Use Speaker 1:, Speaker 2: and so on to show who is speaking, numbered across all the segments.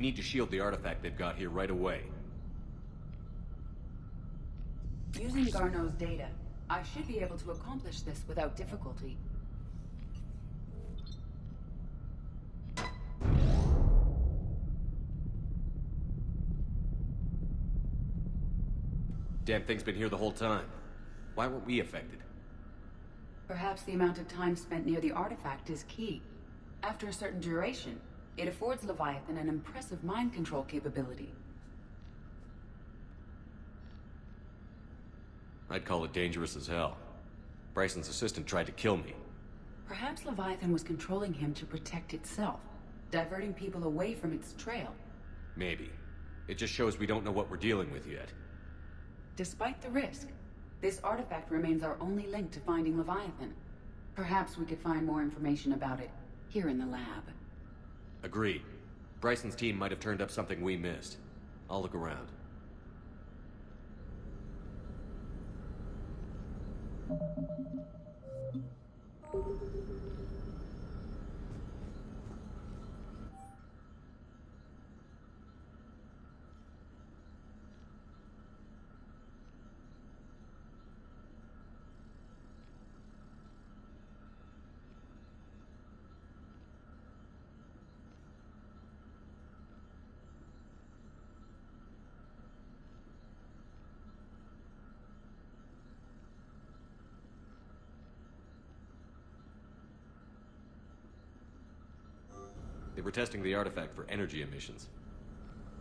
Speaker 1: We need to shield the artifact they've got here right away.
Speaker 2: Using Garneau's data, I should be able to accomplish this without difficulty.
Speaker 1: Damn thing's been here the whole time. Why weren't we affected?
Speaker 2: Perhaps the amount of time spent near the artifact is key. After a certain duration, it affords Leviathan an impressive mind control capability.
Speaker 1: I'd call it dangerous as hell. Bryson's assistant tried to kill me.
Speaker 2: Perhaps Leviathan was controlling him to protect itself, diverting people away from its trail.
Speaker 1: Maybe. It just shows we don't know what we're dealing with yet.
Speaker 2: Despite the risk, this artifact remains our only link to finding Leviathan. Perhaps we could find more information about it here in the lab.
Speaker 1: Agreed. Bryson's team might have turned up something we missed. I'll look around. They were testing the artifact for energy emissions.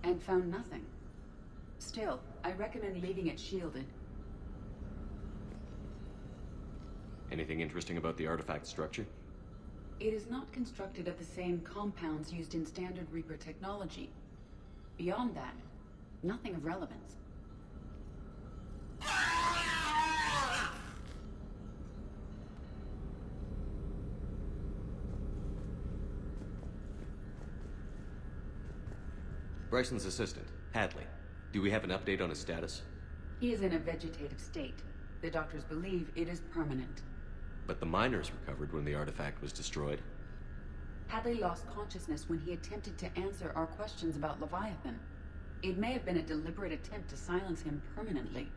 Speaker 2: And found nothing. Still, I recommend leaving it shielded.
Speaker 1: Anything interesting about the artifact structure?
Speaker 2: It is not constructed of the same compounds used in standard Reaper technology. Beyond that, nothing of relevance.
Speaker 1: Bryson's assistant, Hadley. Do we have an update on his status?
Speaker 2: He is in a vegetative state. The doctors believe it is permanent.
Speaker 1: But the miners recovered when the artifact was destroyed.
Speaker 2: Hadley lost consciousness when he attempted to answer our questions about Leviathan. It may have been a deliberate attempt to silence him permanently.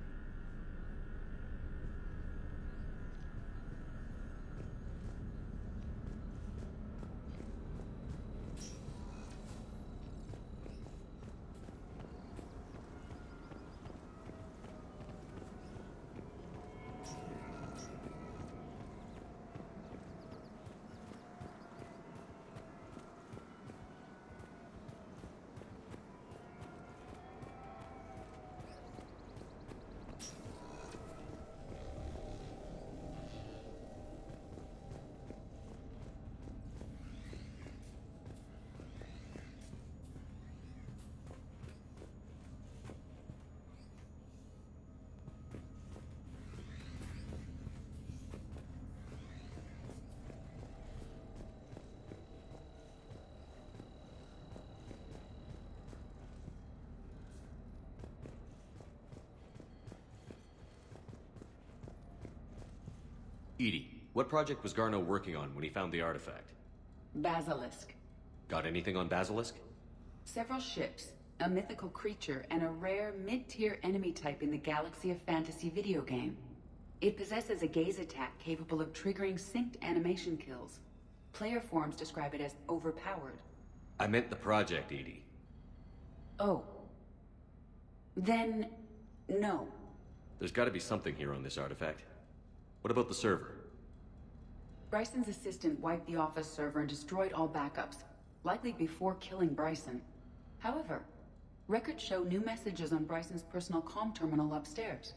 Speaker 1: Edie, what project was Garneau working on when he found the artifact?
Speaker 2: Basilisk.
Speaker 1: Got anything on Basilisk?
Speaker 2: Several ships, a mythical creature, and a rare mid-tier enemy type in the Galaxy of Fantasy video game. It possesses a gaze attack capable of triggering synced animation kills. Player forums describe it as overpowered.
Speaker 1: I meant the project, Edie.
Speaker 2: Oh. Then, no.
Speaker 1: There's gotta be something here on this artifact. What about the server?
Speaker 2: Bryson's assistant wiped the office server and destroyed all backups, likely before killing Bryson. However, records show new messages on Bryson's personal comm terminal upstairs.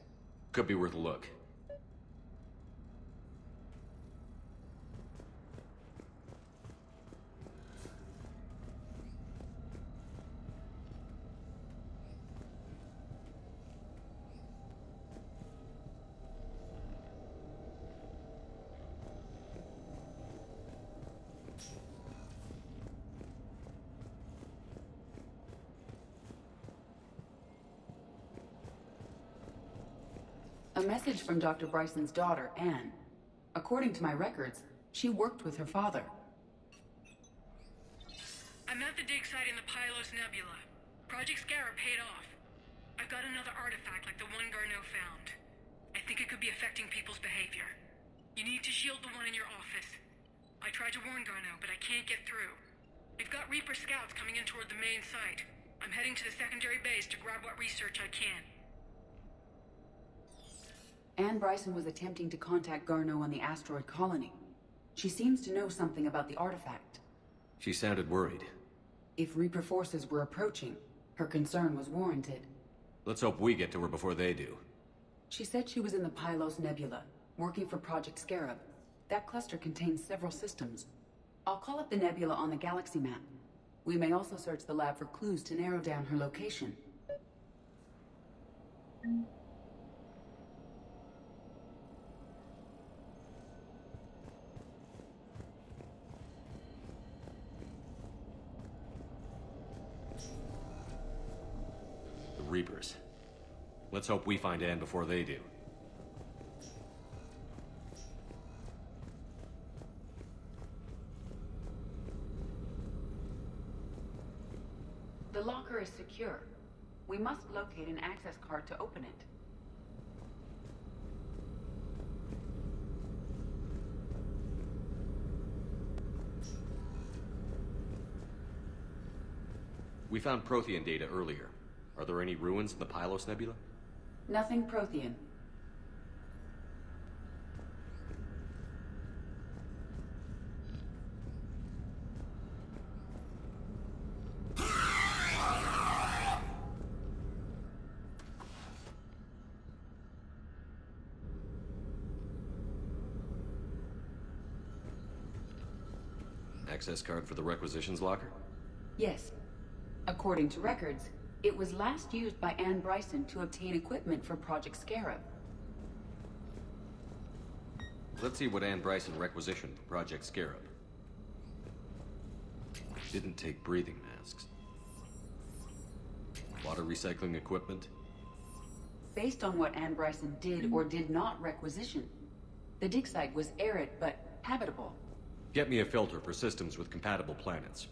Speaker 1: Could be worth a look.
Speaker 2: A message from Dr. Bryson's daughter, Anne. According to my records, she worked with her father.
Speaker 3: I'm at the dig site in the Pylos Nebula. Project Scarab paid off. I've got another artifact like the one Garneau found. I think it could be affecting people's behavior. You need to shield the one in your office. I tried to warn Garneau, but I can't get through. We've got Reaper scouts coming in toward the main site. I'm heading to the secondary base to grab what research I can.
Speaker 2: Anne Bryson was attempting to contact Garneau on the asteroid colony. She seems to know something about the artifact.
Speaker 1: She sounded worried.
Speaker 2: If Reaper forces were approaching, her concern was warranted.
Speaker 1: Let's hope we get to her before they do.
Speaker 2: She said she was in the Pylos Nebula, working for Project Scarab. That cluster contains several systems. I'll call up the nebula on the galaxy map. We may also search the lab for clues to narrow down her location.
Speaker 1: Reapers. Let's hope we find Anne before they do.
Speaker 2: The locker is secure. We must locate an access card to open it.
Speaker 1: We found Prothean data earlier. Are there any ruins in the Pylos Nebula?
Speaker 2: Nothing Prothean.
Speaker 1: Access card for the requisitions locker?
Speaker 2: Yes. According to records, it was last used by Anne Bryson to obtain equipment for Project Scarab.
Speaker 1: Let's see what Anne Bryson requisitioned for Project Scarab. Didn't take breathing masks. Water recycling equipment.
Speaker 2: Based on what Anne Bryson did or did not requisition, the dig site was arid but habitable.
Speaker 1: Get me a filter for systems with compatible planets.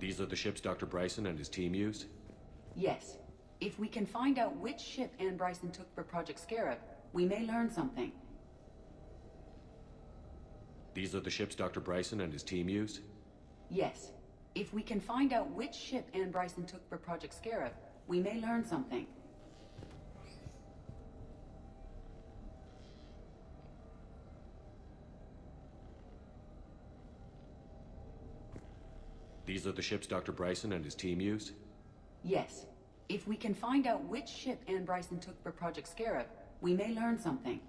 Speaker 1: These are the ships Dr. Bryson and his team used?
Speaker 2: Yes. If we can find out which ship Anne Bryson took for Project Scarab, we may learn something.
Speaker 1: These are the ships Dr. Bryson and his team used?
Speaker 2: Yes. If we can find out which ship Anne Bryson took for Project Scarab, we may learn something.
Speaker 1: These are the ships Dr. Bryson and his team used?
Speaker 2: Yes. If we can find out which ship Anne Bryson took for Project Scarab, we may learn something.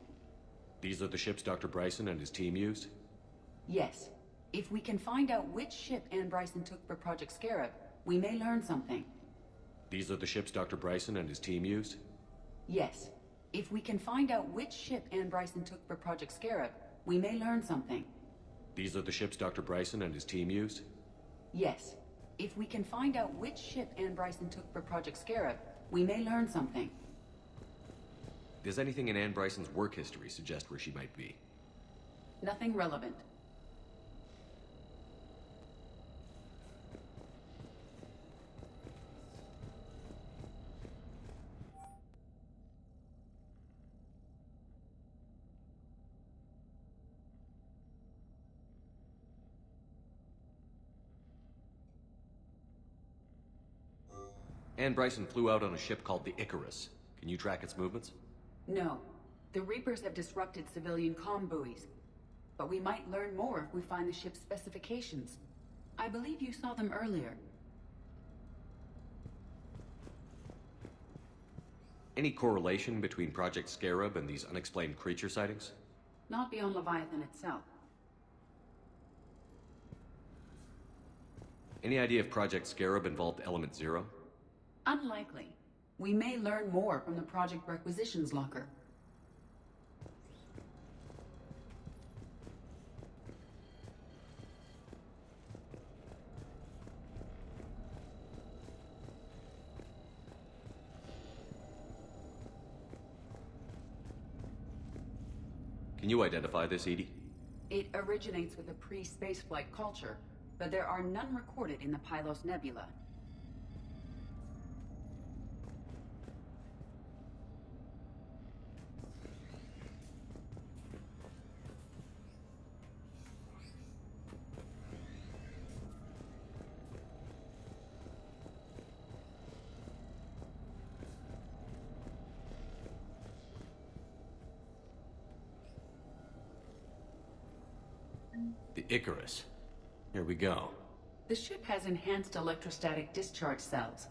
Speaker 1: These are the ships Dr. Bryson and his team used?
Speaker 2: Yes. If we can find out which ship Ann Bryson took for Project Scarab, we may learn something.
Speaker 1: These are the ships Dr. Bryson and his team used?
Speaker 2: Yes. If we can find out which ship Ann Bryson took for Project Scarab, we may learn something.
Speaker 1: These are the ships Dr. Bryson and his team used?
Speaker 2: Yes. If we can find out which ship Ann Bryson took for Project Scarab, we may learn something.
Speaker 1: Does anything in Ann Bryson's work history suggest where she might be?
Speaker 2: Nothing relevant.
Speaker 1: Ann Bryson flew out on a ship called the Icarus. Can you track its movements?
Speaker 2: No. The Reapers have disrupted civilian comm buoys. But we might learn more if we find the ship's specifications. I believe you saw them earlier.
Speaker 1: Any correlation between Project Scarab and these unexplained creature sightings?
Speaker 2: Not beyond Leviathan itself.
Speaker 1: Any idea if Project Scarab involved Element Zero?
Speaker 2: Unlikely. We may learn more from the Project Requisitions Locker.
Speaker 1: Can you identify this, Edie?
Speaker 2: It originates with a pre-spaceflight culture, but there are none recorded in the Pylos Nebula.
Speaker 1: The Icarus. Here we go.
Speaker 2: The ship has enhanced electrostatic discharge cells.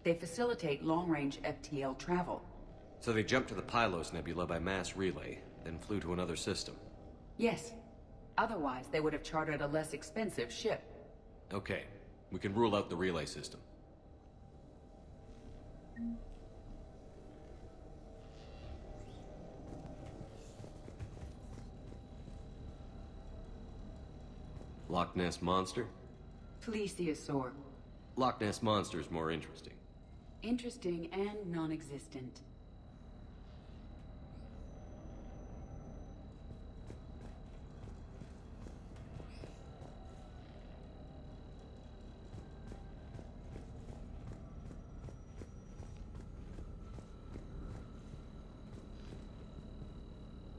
Speaker 2: They facilitate long-range FTL travel.
Speaker 1: So they jumped to the Pylos Nebula by mass relay, then flew to another system.
Speaker 2: Yes. Otherwise, they would have chartered a less expensive ship.
Speaker 1: Okay, we can rule out the relay system. Loch Ness Monster?
Speaker 2: Plesiosaur.
Speaker 1: Loch Ness Monster is more interesting.
Speaker 2: Interesting and non-existent.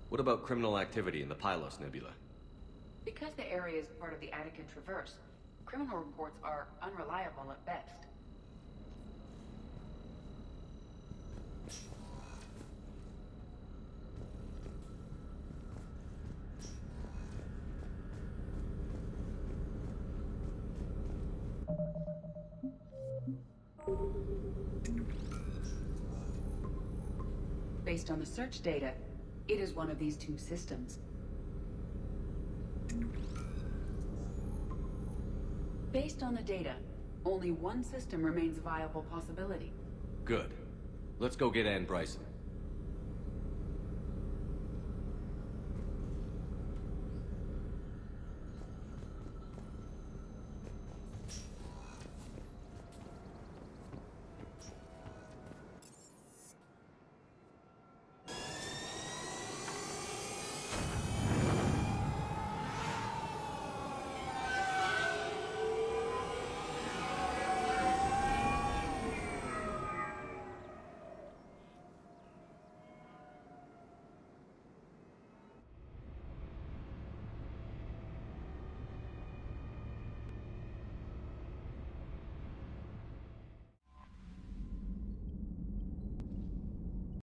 Speaker 1: What about criminal activity in the Pylos Nebula?
Speaker 2: Because the area is part of the Attica Traverse, criminal reports are unreliable at best. Based on the search data, it is one of these two systems. Based on the data, only one system remains a viable possibility.
Speaker 1: Good. Let's go get Ann Bryson.